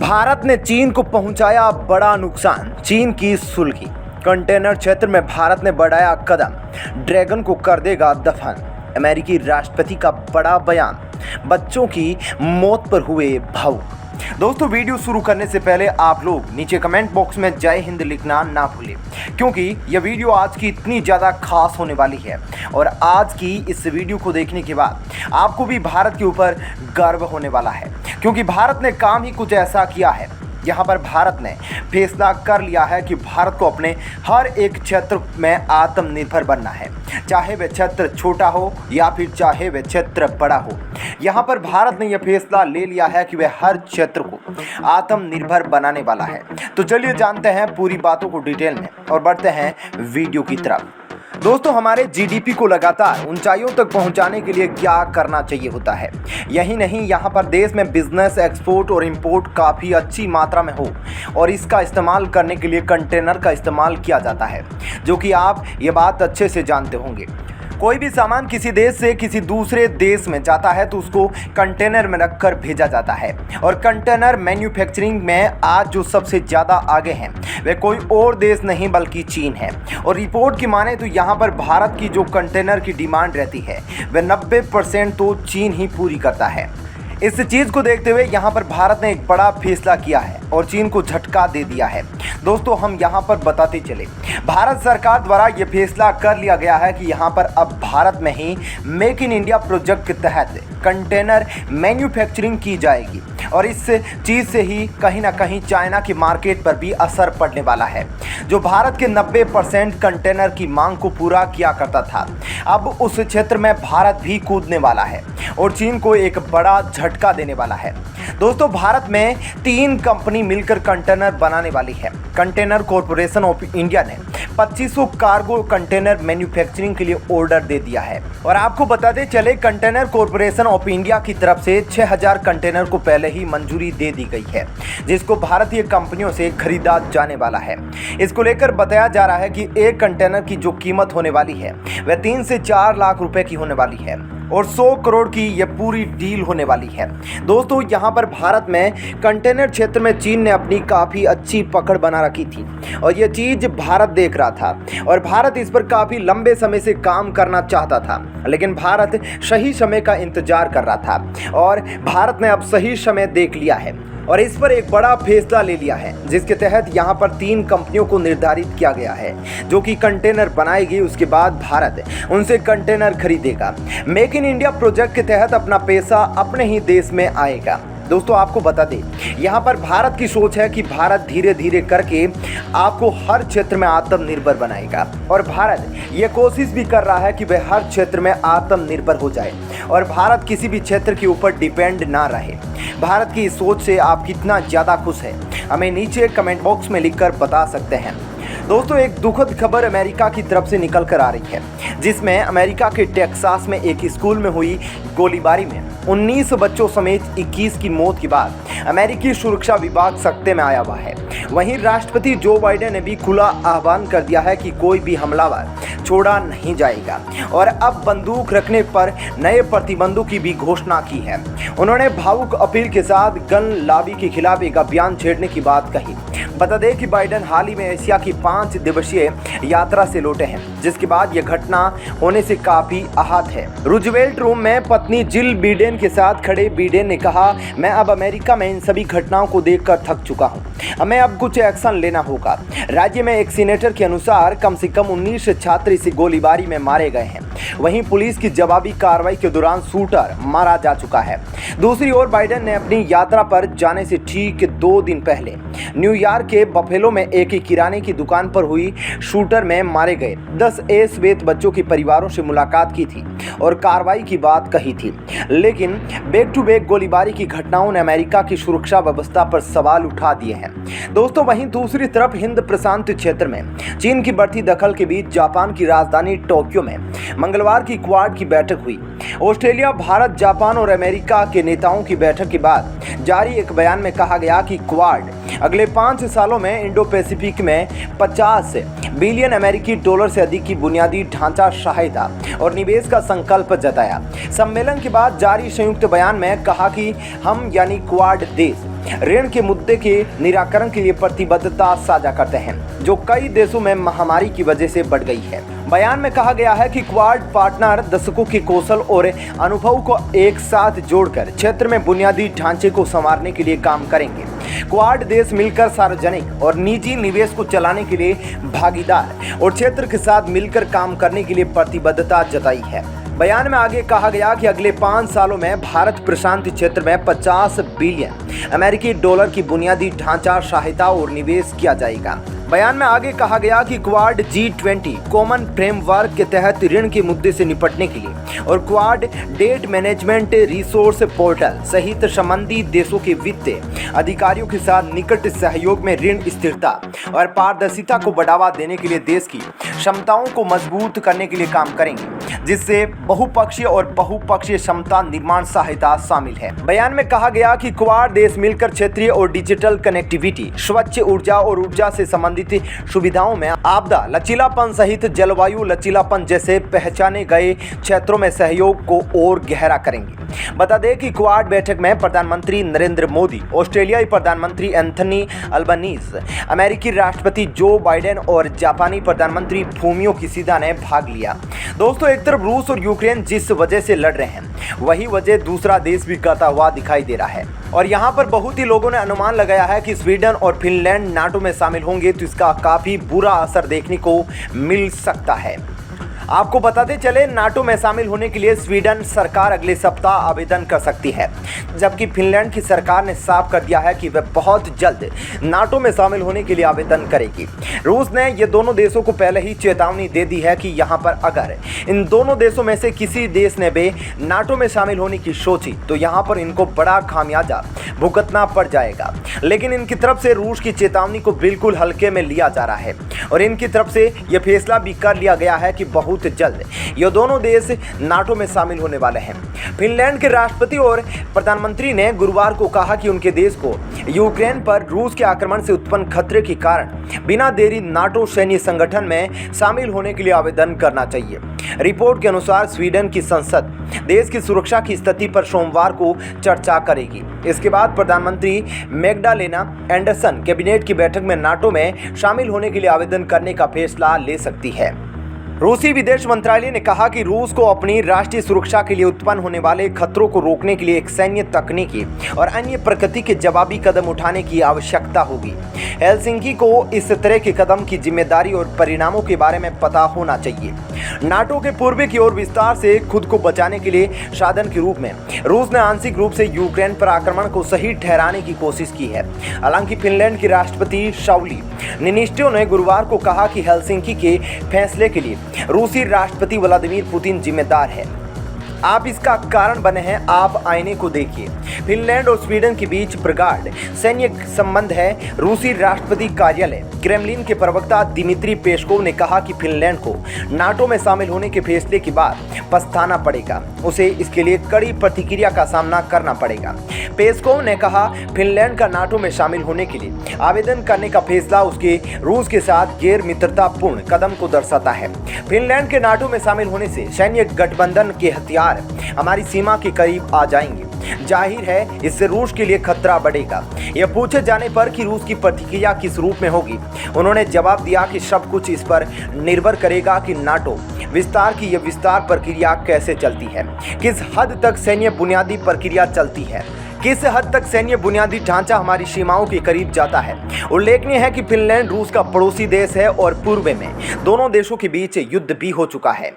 भारत ने चीन को पहुंचाया बड़ा नुकसान, चीन की सुलगी। कंटेनर क्षेत्र में भारत ने बढ़ाया कदम, ड्रैगन को कर देगा दफन। अमेरिकी राष्ट्रपति का बड़ा बयान, बच्चों की मौत पर हुए भावुक। दोस्तों, वीडियो शुरू करने से पहले आप लोग नीचे कमेंट बॉक्स में जय हिंद लिखना ना भूलें, क्योंकि यह वीडियो आज की इतनी ज़्यादा खास होने वाली है और आज की इस वीडियो को देखने के बाद आपको भी भारत के ऊपर गर्व होने वाला है, क्योंकि भारत ने काम ही कुछ ऐसा किया है। यहाँ पर भारत ने फैसला कर लिया है कि भारत को अपने हर एक क्षेत्र में आत्मनिर्भर बनना है, चाहे वह क्षेत्र छोटा हो या फिर चाहे वह क्षेत्र बड़ा हो। यहाँ पर भारत ने यह फैसला ले लिया है कि वह हर क्षेत्र को आत्मनिर्भर बनाने वाला है। तो चलिए जानते हैं पूरी बातों को डिटेल में और बढ़ते हैं वीडियो की तरफ। दोस्तों, हमारे जीडीपी को लगातार ऊंचाइयों तक पहुंचाने के लिए क्या करना चाहिए होता है। यही नहीं, यहाँ पर देश में बिजनेस, एक्सपोर्ट और इंपोर्ट काफ़ी अच्छी मात्रा में हो और इसका इस्तेमाल करने के लिए कंटेनर का इस्तेमाल किया जाता है, जो कि आप ये बात अच्छे से जानते होंगे। कोई भी सामान किसी देश से किसी दूसरे देश में जाता है तो उसको कंटेनर में रखकर भेजा जाता है और कंटेनर मैन्युफैक्चरिंग में आज जो सबसे ज़्यादा आगे हैं वह कोई और देश नहीं बल्कि चीन है। और रिपोर्ट की माने तो यहाँ पर भारत की जो कंटेनर की डिमांड रहती है वह 90% तो चीन ही पूरी करता है। इस चीज़ को देखते हुए यहाँ पर भारत ने एक बड़ा फैसला किया है और चीन को झटका दे दिया है। दोस्तों, हम यहाँ पर बताते चले, भारत सरकार द्वारा ये फैसला कर लिया गया है कि यहाँ पर अब भारत में ही मेक इन इंडिया प्रोजेक्ट के तहत कंटेनर मैन्युफैक्चरिंग की जाएगी और इस चीज़ से ही कहीं ना कहीं चाइना की मार्केट पर भी असर पड़ने वाला है, जो भारत के 90% कंटेनर की मांग को पूरा किया करता था। अब उस क्षेत्र में भारत भी कूदने वाला है और चीन को एक बड़ा झटका देने वाला है। दोस्तों, भारत में 3 कंपनी मिलकर कंटेनर बनाने वाली है। कंटेनर कॉरपोरेशन ऑफ इंडिया ने 2500 कार्गो कंटेनर मैन्युफैक्चरिंग के लिए ऑर्डर दे दिया है और आपको बताते चले, कंटेनर कॉरपोरेशन ऑफ इंडिया की तरफ से 6000 कंटेनर को पहले ही मंजूरी दे दी गई है, जिसको भारतीय कंपनियों से खरीदा जाने वाला है। इसको लेकर बताया जा रहा है कि एक कंटेनर की जो कीमत होने वाली है वह 3 से 4 लाख रुपए की होने वाली है और 100 करोड़ की यह पूरी डील होने वाली है। दोस्तों, यहाँ पर भारत में कंटेनर क्षेत्र में चीन ने अपनी काफ़ी अच्छी पकड़ बना रखी थी और यह चीज़ भारत देख रहा था और भारत इस पर काफ़ी लंबे समय से काम करना चाहता था, लेकिन भारत सही समय का इंतजार कर रहा था और भारत ने अब सही समय देख लिया है और इस पर एक बड़ा फैसला ले लिया है, जिसके तहत यहाँ पर 3 कंपनियों को निर्धारित किया गया है जो कि कंटेनर बनाएगी। उसके बाद भारत उनसे कंटेनर खरीदेगा। मेक इन इंडिया प्रोजेक्ट के तहत अपना पैसा अपने ही देश में आएगा। दोस्तों, आपको बता दें, यहाँ पर भारत की सोच है कि भारत धीरे धीरे करके आपको हर क्षेत्र में आत्मनिर्भर बनाएगा और भारत ये कोशिश भी कर रहा है कि वह हर क्षेत्र में आत्मनिर्भर हो जाए और भारत किसी भी क्षेत्र के ऊपर डिपेंड ना रहे। भारत की इस सोच से आप कितना ज़्यादा खुश हैं, हमें नीचे कमेंट बॉक्स में लिखकर बता सकते हैं। दोस्तों, एक दुखद खबर अमेरिका की तरफ से निकल कर आ रही है, जिसमें अमेरिका के टेक्सास में एक स्कूल में हुई गोलीबारी में 19 बच्चों समेत 21 की मौत के बाद अमेरिकी सुरक्षा विभाग सख्ते में आया हुआ है। वहीं राष्ट्रपति जो बाइडेन ने भी खुला आह्वान कर दिया है कि कोई भी हमलावर छोड़ा नहीं जाएगा और अब बंदूक रखने पर नए प्रतिबंधों की भी घोषणा की है। उन्होंने भावुक अपील के साथ गन लॉबी के खिलाफ एक अभियान छेड़ने की बात कही। बता दें कि बाइडेन हाल ही में एशिया की 5 दिवसीय यात्रा से लौटे हैं, जिसके बाद यह घटना होने से काफी आहत है। रूजवेल्ट रूम में पत्नी जिल बिडेन के साथ खड़े बिडेन ने कहा, मैं अब अमेरिका में इन सभी घटनाओं को देखकर थक चुका हूं, हमें अब कुछ एक्शन लेना होगा। राज्य में एक सीनेटर के अनुसार कम से कम 19 छात्र इस गोलीबारी में मारे गए हैं। वहीं पुलिस की जवाबी कार्रवाई के दौरान शूटर मारा जा चुका है। दूसरी ओर बाइडेन ने अपनी यात्रा पर जाने से ठीक 2 दिन पहले न्यूयॉर्क के बफेलो में एक किराने की दुकान पर हुई शूटर में मारे गए 10 श्वेत बच्चों के परिवारों से मुलाकात की थी और कार्रवाई की बात कही थी, लेकिन बैक टू बैक गोलीबारी की घटनाओं ने अमेरिका की सुरक्षा व्यवस्था पर सवाल उठा दिए हैं। दोस्तों, वहीं दूसरी तरफ हिंद प्रशांत क्षेत्र में चीन की बढ़ती दखल के बीच जापान की राजधानी टोक्यो में मंगलवार की क्वाड की बैठक हुई। ऑस्ट्रेलिया, भारत, जापान और अमेरिका के नेताओं की बैठक के बाद जारी एक बयान में कहा गया कि क्वाड अगले 5 सालों में इंडो पैसिफिक में 50 बिलियन अमेरिकी डॉलर से अधिक की बुनियादी ढांचा सहायता और निवेश का संकल्प जताया। सम्मेलन के बाद जारी संयुक्त बयान में कहा कि हम यानी क्वाड देश ऋण के मुद्दे के निराकरण के लिए प्रतिबद्धता साझा करते हैं, जो कई देशों में महामारी की वजह से बढ़ गई है। बयान में कहा गया है कि क्वाड पार्टनर दशकों के कौशल और अनुभव को एक साथ जोड़कर क्षेत्र में बुनियादी ढांचे को संवारने के लिए काम करेंगे। क्वाड देश मिलकर सार्वजनिक और निजी निवेश को चलाने के लिए भागीदार और क्षेत्र के साथ मिलकर काम करने के लिए प्रतिबद्धता जताई है। बयान में आगे कहा गया कि अगले 5 सालों में भारत प्रशांत क्षेत्र में 50 बिलियन अमेरिकी डॉलर की बुनियादी ढांचा सहायता और निवेश किया जाएगा। बयान में आगे कहा गया कि क्वाड G20 कॉमन फ्रेमवर्क के तहत ऋण के मुद्दे से निपटने के लिए और quad debt management resource portal सहित संबंधित देशों के वित्तीय अधिकारियों के साथ निकट सहयोग में ऋण स्थिरता और पारदर्शिता को बढ़ावा देने के लिए देश की क्षमताओं को मजबूत करने के लिए काम करेंगे, जिससे बहुपक्षीय और बहुपक्षीय क्षमता निर्माण सहायता शामिल है। बयान में कहा गया कि क्वाड देश मिलकर क्षेत्रीय और डिजिटल कनेक्टिविटी, स्वच्छ ऊर्जा और ऊर्जा से संबंधित सुविधाओं में आपदा लचीलापन सहित जलवायु लचीलापन जैसे पहचाने गए क्षेत्रों में सहयोग को और गहरा करेंगे। बता दें कि क्वाड बैठक में प्रधानमंत्री नरेंद्र मोदी, ऑस्ट्रेलियाई प्रधानमंत्री एंथनी अल्बनीज, अमेरिकी राष्ट्रपति जो बाइडेन और जापानी प्रधानमंत्री फूमियो किशिदा ने भाग लिया। दोस्तों, एक तरफ रूस और यूक्रेन जिस वजह से लड़ रहे हैं, वही वजह दूसरा देश भी करता हुआ दिखाई दे रहा है और यहाँ पर बहुत ही लोगों ने अनुमान लगाया है कि स्वीडन और फिनलैंड नाटो में शामिल होंगे तो इसका काफी बुरा असर देखने को मिल सकता है। आपको बताते चले, नाटो में शामिल होने के लिए स्वीडन सरकार अगले सप्ताह आवेदन कर सकती है, जबकि फिनलैंड की सरकार ने साफ कर दिया है कि वह बहुत जल्द नाटो में शामिल होने के लिए आवेदन करेगी। रूस ने ये दोनों देशों को पहले ही चेतावनी दे दी है कि यहाँ पर अगर इन दोनों देशों में से किसी देश ने भी नाटो में शामिल होने की सोची तो यहाँ पर इनको बड़ा खामियाजा भुगतना पड़ जाएगा। लेकिन इनकी तरफ से रूस की चेतावनी को बिल्कुल हल्के में लिया जा रहा है और इनकी तरफ से यह फैसला भी कर लिया गया है कि बहुत जल्द ये दोनों देश नाटो में शामिल होने वाले हैं। फिनलैंड के राष्ट्रपति और प्रधानमंत्री ने गुरुवार को कहा कि उनके देश को यूक्रेन पर रूस के आक्रमण से उत्पन्न खतरे के कारण बिना देरी नाटो सैन्य संगठन में शामिल होने के लिए आवेदन करना चाहिए। रिपोर्ट के अनुसार स्वीडन की संसद देश की सुरक्षा की स्थिति पर सोमवार को चर्चा करेगी। इसके बाद प्रधानमंत्री मैग्डालेना एंडरसन कैबिनेट की बैठक में नाटो में शामिल होने के लिए आवेदन करने का फैसला ले सकती है। रूसी विदेश मंत्रालय ने कहा कि रूस को अपनी राष्ट्रीय सुरक्षा के लिए उत्पन्न होने वाले खतरों को रोकने के लिए एक सैन्य तकनीकी और अन्य प्रकृति के जवाबी कदम उठाने की आवश्यकता होगी। हेलसिंकी को इस तरह के कदम की जिम्मेदारी और परिणामों के बारे में पता होना चाहिए। नाटो के पूर्वी की ओर विस्तार से खुद को बचाने के लिए साधन के रूप में रूस ने आंशिक रूप से यूक्रेन पर आक्रमण को सही ठहराने की कोशिश की है। हालांकि फिनलैंड की राष्ट्रपति साउली निनिस्टो ने गुरुवार को कहा कि हेलसिंकी के फैसले के लिए रूसी राष्ट्रपति व्लादिमीर पुतिन जिम्मेदार है। आप इसका कारण बने हैं, आप आईने को देखिए। फिनलैंड और स्वीडन के बीच प्रगाढ़ सैन्य संबंध है। रूसी राष्ट्रपति कार्यालय क्रेमलिन के प्रवक्ता दिमित्री पेस्कोव ने कहा कि फिनलैंड को नाटो में शामिल होने के फैसले के बाद पछताना पड़ेगा, उसे इसके लिए कड़ी प्रतिक्रिया का सामना करना पड़ेगा। पेस्कोव ने कहा, फिनलैंड का नाटो में शामिल होने के लिए आवेदन करने का फैसला उसके रूस के साथ गैर मित्रतापूर्ण कदम को दर्शाता है। फिनलैंड के नाटो में शामिल होने से सैन्य गठबंधन के हथियार हमारी सीमा के करीब आ जाएंगे। जाहिर है इससे रूस के लिए खतरा बढ़ेगा। यह पूछे जाने पर कि रूस की प्रतिक्रिया किस रूप में होगी, उन्होंने जवाब दिया कि सब कुछ इस पर निर्भर करेगा कि नाटो विस्तार की यह विस्तार प्रक्रिया कैसे चलती है, किस हद तक सैन्य बुनियादी प्रक्रिया चलती है, किस हद तक सैन्य बुनियादी ढांचा हमारी सीमाओं के करीब जाता है। उल्लेखनीय है कि फिनलैंड रूस का पड़ोसी देश है और पूर्व में दोनों देशों के बीच युद्ध भी हो चुका है।